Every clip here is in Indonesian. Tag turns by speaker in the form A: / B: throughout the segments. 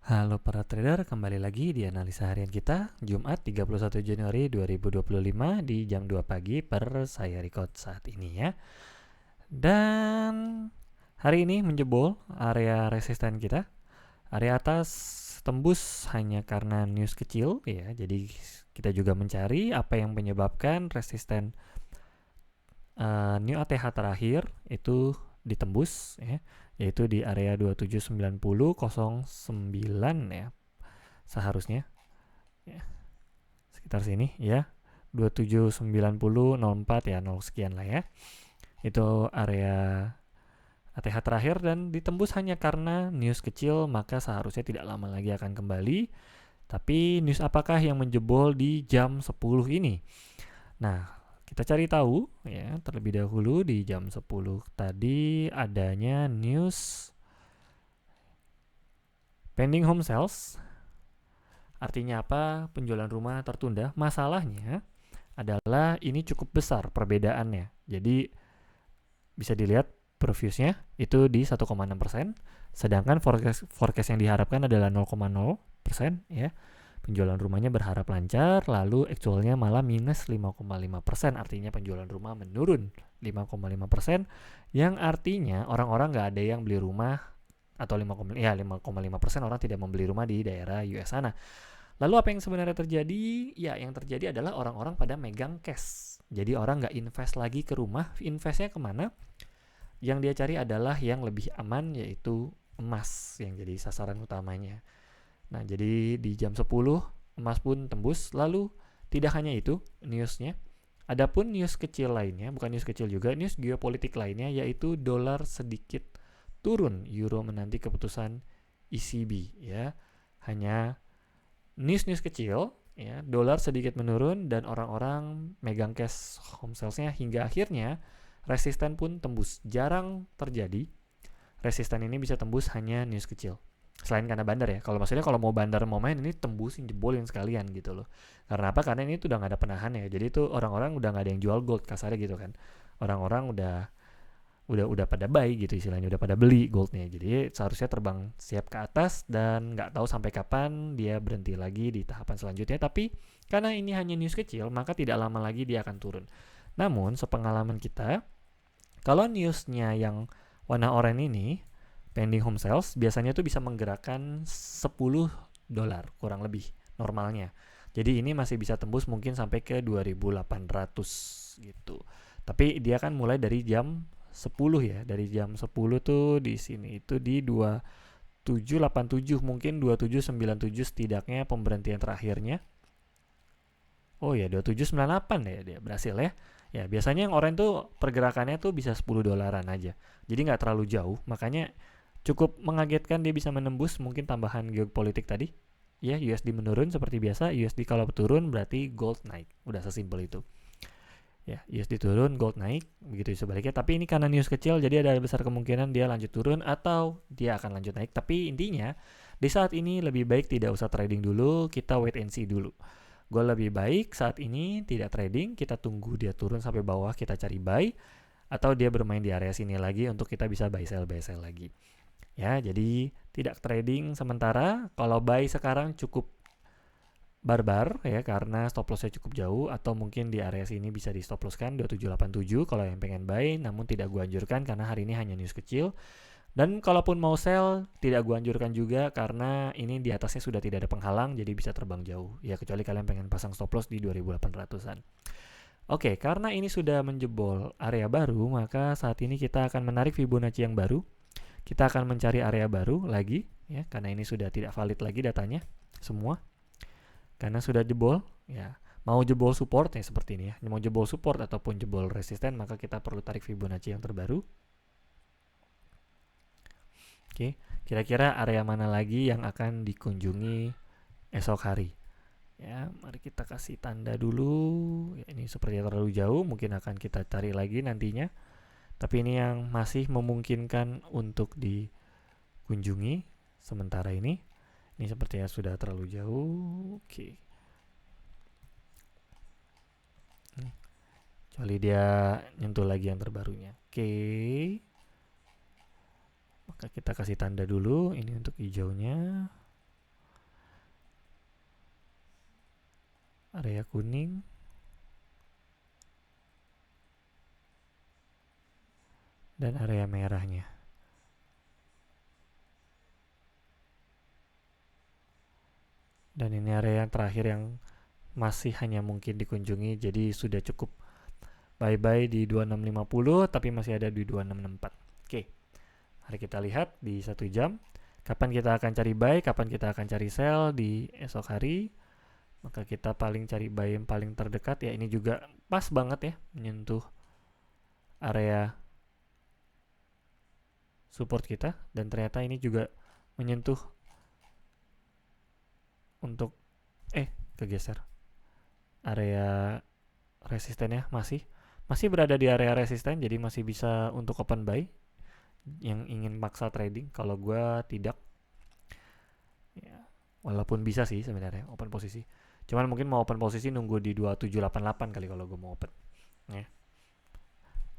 A: Halo para trader, kembali lagi di analisa harian kita Jumat 31 Januari 2025 di jam 2 pagi per saya record saat ini ya. Dan hari ini menjebol area resisten kita. Area atas tembus hanya karena news kecil ya. Jadi kita juga mencari apa yang menyebabkan resisten new ATH terakhir itu ditembus ya, yaitu di area 2790.09 ya seharusnya ya, sekitar sini ya, 2790.04 ya, 0 sekian lah ya, itu area ATH terakhir dan ditembus hanya karena news kecil, maka seharusnya tidak lama lagi akan kembali. Tapi news apakah yang menjebol di jam 10 ini? Nah, kita cari tahu ya terlebih dahulu. Di jam 10 tadi adanya news pending home sales. Artinya apa? Penjualan rumah tertunda. Masalahnya adalah ini cukup besar perbedaannya. Jadi bisa dilihat previewsnya itu di 1,6%, sedangkan forecast yang diharapkan adalah 0,0% ya. Penjualan rumahnya berharap lancar, lalu actualnya malah minus 5,5%, artinya penjualan rumah menurun 5,5%, yang artinya orang-orang nggak ada yang beli rumah, atau 5,5% orang tidak membeli rumah di daerah US sana. Lalu apa yang sebenarnya terjadi? Ya, yang terjadi adalah orang-orang pada megang cash. Jadi orang nggak invest lagi ke rumah, investnya kemana? Yang dia cari adalah yang lebih aman, yaitu emas yang jadi sasaran utamanya. Nah, jadi di jam 10 emas pun tembus. Lalu tidak hanya itu newsnya, adapun news kecil lainnya, bukan news kecil juga, news geopolitik lainnya, yaitu dolar sedikit turun, euro menanti keputusan ECB ya. Hanya news kecil ya, dolar sedikit menurun dan orang-orang megang cash home salesnya hingga akhirnya resisten pun tembus. Jarang terjadi resisten ini bisa tembus hanya news kecil. Selain karena bandar ya. Kalau maksudnya kalau mau bandar mau main ini tembusin, jebolin sekalian gitu loh. Karena apa? Karena ini tuh udah nggak ada penahan ya. Jadi tuh orang-orang udah nggak ada yang jual gold kasarnya gitu kan. Orang-orang udah pada buy gitu istilahnya, udah pada beli goldnya. Jadi seharusnya terbang siap ke atas dan nggak tahu sampai kapan dia berhenti lagi di tahapan selanjutnya. Tapi karena ini hanya news kecil, maka tidak lama lagi dia akan turun. Namun sepengalaman kita, kalau newsnya yang warna oranye ini pending home sales, biasanya tuh bisa menggerakkan $10 kurang lebih normalnya. Jadi ini masih bisa tembus mungkin sampai ke 2.800 gitu. Tapi dia kan mulai dari jam 10 ya. Dari jam 10 tuh di sini itu di 2787, mungkin 2797 setidaknya pemberhentian terakhirnya. Oh ya, 2798 ya dia berhasil ya. Ya, biasanya yang orange tuh pergerakannya tuh bisa $10 aja. Jadi nggak terlalu jauh, makanya cukup mengagetkan dia bisa menembus mungkin tambahan geopolitik tadi. Ya, USD menurun seperti biasa, USD kalau turun berarti gold naik. Udah sesimpel itu. Ya, USD turun, gold naik, begitu sebaliknya. Tapi ini karena news kecil, jadi ada besar kemungkinan dia lanjut turun atau dia akan lanjut naik. Tapi intinya, di saat ini lebih baik tidak usah trading dulu, kita wait and see dulu. Gue lebih baik saat ini tidak trading, kita tunggu dia turun sampai bawah, kita cari buy, atau dia bermain di area sini lagi untuk kita bisa buy sell lagi. Ya, jadi tidak trading sementara. Kalau buy sekarang cukup barbar ya, karena stop lossnya cukup jauh, atau mungkin di area sini bisa di stop loss kan 2787 kalau yang pengen buy, namun tidak gue anjurkan karena hari ini hanya news kecil. Dan kalaupun mau sell, tidak gue anjurkan juga karena ini di atasnya sudah tidak ada penghalang, jadi bisa terbang jauh. Ya kecuali kalian pengen pasang stop loss di 2800-an. Oke, karena ini sudah menjebol area baru, maka saat ini kita akan menarik Fibonacci yang baru. Kita akan mencari area baru lagi, ya, karena ini sudah tidak valid lagi datanya semua. Karena sudah jebol, ya. Mau jebol support ya seperti ini ya. Mau jebol support ataupun jebol resisten, maka kita perlu tarik Fibonacci yang terbaru. Oke, kira-kira area mana lagi yang akan dikunjungi esok hari? Ya, mari kita kasih tanda dulu. Ya, ini sepertinya terlalu jauh, mungkin akan kita cari lagi nantinya. Tapi ini yang masih memungkinkan untuk dikunjungi sementara ini. Ini sepertinya sudah terlalu jauh. Oke. Kecuali dia nyentuh lagi yang terbarunya. Oke. Maka kita kasih tanda dulu. Ini untuk hijaunya. area kuning, dan area merahnya. Dan ini area yang terakhir yang masih hanya mungkin dikunjungi, jadi sudah cukup bye-bye di 2650, tapi masih ada di 2664. Oke, mari kita lihat di 1 jam kapan kita akan cari buy, kapan kita akan cari sell di esok hari. Maka kita paling cari buy yang paling terdekat, ya ini juga pas banget ya, menyentuh area support kita, dan ternyata ini juga menyentuh untuk kegeser area resistennya, masih berada di area resisten, jadi masih bisa untuk open buy yang ingin maksa trading. Kalau gue tidak, ya, walaupun bisa sih sebenarnya open posisi, cuman mungkin mau open posisi nunggu di 2788 kali kalau gue mau open ya.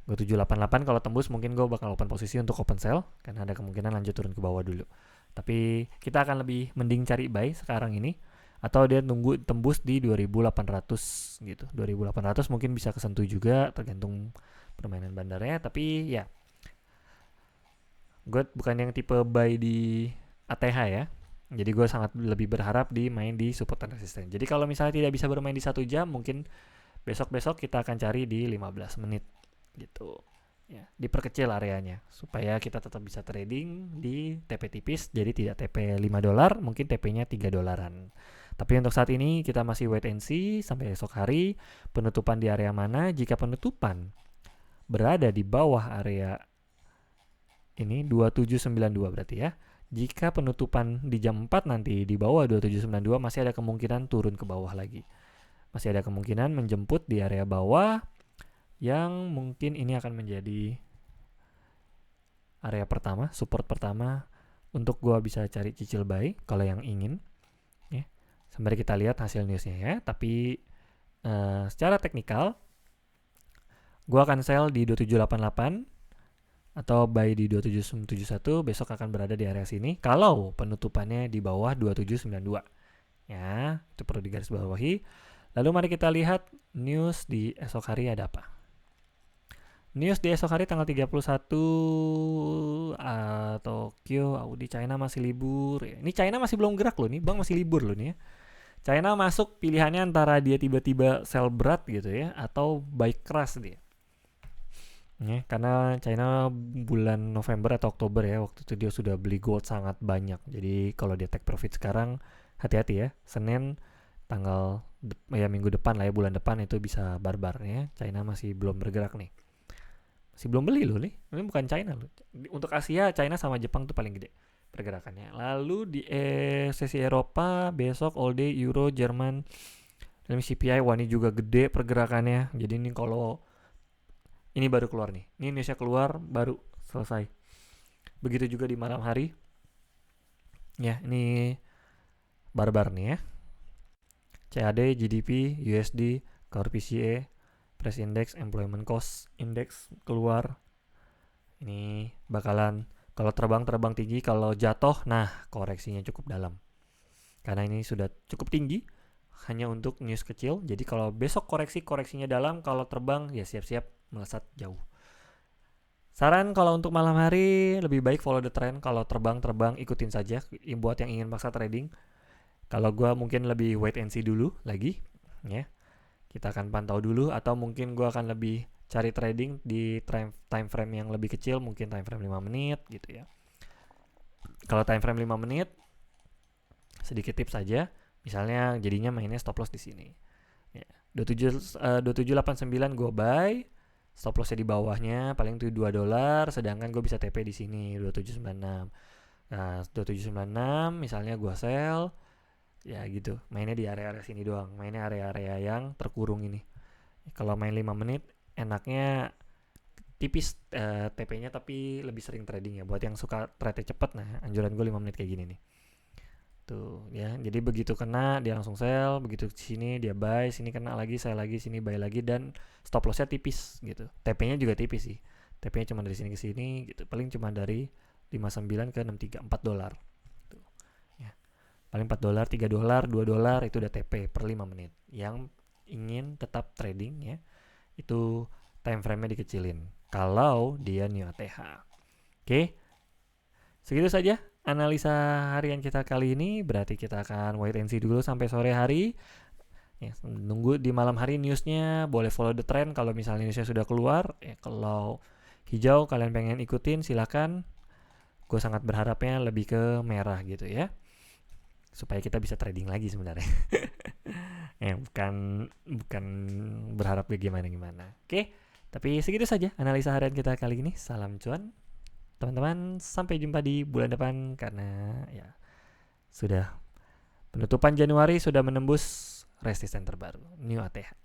A: 2788 kalau tembus mungkin gue bakal open posisi untuk open sell, karena ada kemungkinan lanjut turun ke bawah dulu. Tapi kita akan lebih mending cari buy sekarang ini, atau dia nunggu tembus di 2800 gitu. 2800 mungkin bisa kesentuh juga, tergantung permainan bandarnya. Tapi ya, gue bukan yang tipe buy di ATH ya, jadi gue sangat lebih berharap di main di support dan resisten. Jadi kalau misalnya tidak bisa bermain di 1 jam, mungkin besok-besok kita akan cari di 15 menit gitu ya, diperkecil areanya supaya kita tetap bisa trading di TP tipis, jadi tidak TP $5, mungkin TP-nya $3. Tapi untuk saat ini kita masih wait and see sampai esok hari penutupan di area mana. Jika penutupan berada di bawah area ini 2792 berarti ya, jika penutupan di jam 4 nanti di bawah 2792, masih ada kemungkinan turun ke bawah lagi, masih ada kemungkinan menjemput di area bawah, yang mungkin ini akan menjadi area pertama, support pertama untuk gua bisa cari cicil buy kalau yang ingin ya. Sembari kita lihat hasil newsnya ya. Tapi secara teknikal gua akan sell di 2788 atau buy di 2771. Besok akan berada di area sini kalau penutupannya di bawah 2792 ya, itu perlu digarisbawahi. Lalu mari kita lihat news di esok hari ada apa. News di esok hari tanggal 31 Tokyo, Audi, China masih libur. Ini China masih belum gerak loh nih, Bang masih libur loh nih ya. China masuk pilihannya antara dia tiba-tiba sell berat gitu ya, atau buy crash dia. Ya, karena China bulan November atau Oktober ya, waktu itu dia sudah beli gold sangat banyak. Jadi kalau dia take profit sekarang, hati-hati ya. Senin tanggal minggu depan lah ya, bulan depan itu bisa barbar ya. China masih belum bergerak nih. Masih belum beli loh nih. Ini bukan China loh. Untuk Asia, China sama Jepang tuh paling gede pergerakannya. Lalu di sesi Eropa besok all day Euro, Jerman, dan CPI, wah ini juga gede pergerakannya. Jadi ini kalau ini baru keluar nih. Ini Indonesia keluar baru selesai. Begitu juga di malam hari. Ya, ini barbar nih ya. CAD, GDP, USD, Core PCE, Price Index, Employment Cost Index keluar. Ini bakalan kalau terbang tinggi, kalau jatuh, nah koreksinya cukup dalam. Karena ini sudah cukup tinggi hanya untuk news kecil. Jadi kalau besok koreksinya dalam, kalau terbang ya siap-siap melesat jauh. Saran kalau untuk malam hari lebih baik follow the trend. Kalau terbang ikutin saja. Buat yang ingin maksa trading, kalau gue mungkin lebih wait and see dulu lagi ya. Kita akan pantau dulu, atau mungkin gue akan lebih cari trading di time frame yang lebih kecil, mungkin time frame 5 menit gitu ya. Kalau time frame 5 menit, sedikit tips saja. Misalnya jadinya mainnya stop loss di sini. Ya. 2789 gue buy, stop lossnya di bawahnya paling itu $2, sedangkan gue bisa TP di sini 2796. Nah, 2796 misalnya gue sell. Ya gitu, mainnya di area-area sini doang, mainnya area-area yang terkurung ini. Kalau main 5 menit enaknya tipis TP-nya, tapi lebih sering trading ya. Buat yang suka trade cepet, nah anjuran gue 5 menit kayak gini nih. Tuh ya, jadi begitu kena dia langsung sell, begitu sini dia buy, sini kena lagi, sell lagi, sini buy lagi, dan stop loss-nya tipis gitu. TP-nya juga tipis sih. TP-nya cuma dari sini ke sini gitu. Paling cuma dari 59 ke 63, $4. Tuh. Ya. paling $4, $3, $2 itu udah TP per 5 menit. Yang ingin tetap trading ya, itu time frame-nya dikecilin kalau dia new ATH. Oke, segitu saja analisa harian kita kali ini. Berarti kita akan wait and see dulu sampai sore hari ya, nunggu di malam hari newsnya. Boleh follow the trend kalau misalnya newsnya sudah keluar ya. Kalau hijau kalian pengen ikutin silakan. Gue sangat berharapnya lebih ke merah gitu ya, supaya kita bisa trading lagi sebenarnya. bukan berharap gimana. Oke, tapi segitu saja analisa harian kita kali ini. Salam cuan teman-teman, sampai jumpa di bulan depan karena ya sudah penutupan Januari sudah menembus resisten terbaru new ATH.